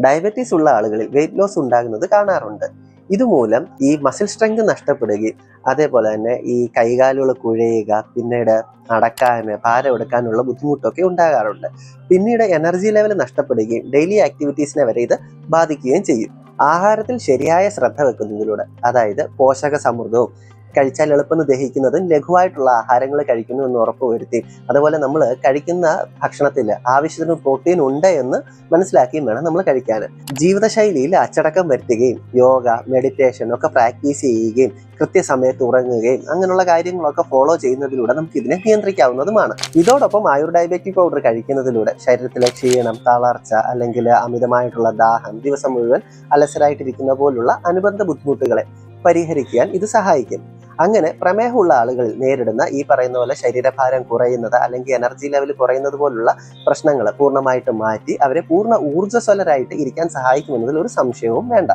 Diabetes ഉള്ള ആളുകളിൽ weight loss ഉണ്ടാകുന്നത് കാണാറുണ്ട്. ഇതുമൂലം ഈ മസിൽ സ്ട്രെങ്ത് നഷ്ടപ്പെടുകയും അതേപോലെ തന്നെ ഈ കൈകാലുകൾ കുഴയുക, പിന്നീട് നടക്കാന് ഭാരം എടുക്കാനുള്ള ബുദ്ധിമുട്ടൊക്കെ ഉണ്ടാകാറുണ്ട്. പിന്നീട് എനർജി ലെവൽ നഷ്ടപ്പെടുകയും ഡെയിലി ആക്ടിവിറ്റീസിനെ വരെ ഇത് ബാധിക്കുകയും ചെയ്യും. ആഹാരത്തിൽ ശരിയായ ശ്രദ്ധ വെക്കുന്നതിലൂടെ, അതായത് പോഷക സമൃദ്ധവും കഴിച്ചാൽ എളുപ്പം ദഹിക്കുന്നതും ലഘുവായിട്ടുള്ള ആഹാരങ്ങൾ കഴിക്കുന്നു എന്ന് ഉറപ്പുവരുത്തി, അതുപോലെ നമ്മൾ കഴിക്കുന്ന ഭക്ഷണത്തിൽ ആവശ്യത്തിന് പ്രോട്ടീൻ ഉണ്ട് എന്ന് മനസ്സിലാക്കിയും വേണം നമ്മൾ കഴിക്കാൻ. ജീവിതശൈലിയിൽ അച്ചടക്കം വരുത്തുകയും യോഗ, മെഡിറ്റേഷൻ ഒക്കെ പ്രാക്ടീസ് ചെയ്യുകയും കൃത്യസമയത്ത് ഉറങ്ങുകയും അങ്ങനെയുള്ള കാര്യങ്ങളൊക്കെ ഫോളോ ചെയ്യുന്നതിലൂടെ നമുക്ക് ഇതിനെ നിയന്ത്രിക്കാവുന്നതുമാണ്. ഇതോടൊപ്പം ആയുർഡയബറ്റിക് പൗഡർ കഴിക്കുന്നതിലൂടെ ശരീരത്തിലെ ക്ഷീണം, തളർച്ച അല്ലെങ്കിൽ അമിതമായിട്ടുള്ള ദാഹം, ദിവസം മുഴുവൻ അലസരായിട്ടിരിക്കുന്ന പോലുള്ള അനുബന്ധ ബുദ്ധിമുട്ടുകളെ പരിഹരിക്കാൻ ഇത് സഹായിക്കും. അങ്ങനെ പ്രമേഹമുള്ള ആളുകളിൽ നേരിടുന്ന ഈ പറയുന്ന പോലെ ശരീരഭാരം കുറയുന്നത് അല്ലെങ്കിൽ എനർജി ലെവൽ കുറയുന്നത് പോലുള്ള പ്രശ്നങ്ങൾ പൂർണ്ണമായിട്ട് മാറ്റി അവരെ പൂർണ്ണ ഊർജ്ജസ്വലരായിട്ട് ഇരിക്കാൻ സഹായിക്കുമെന്നതിൽ ഒരു സംശയവും വേണ്ട.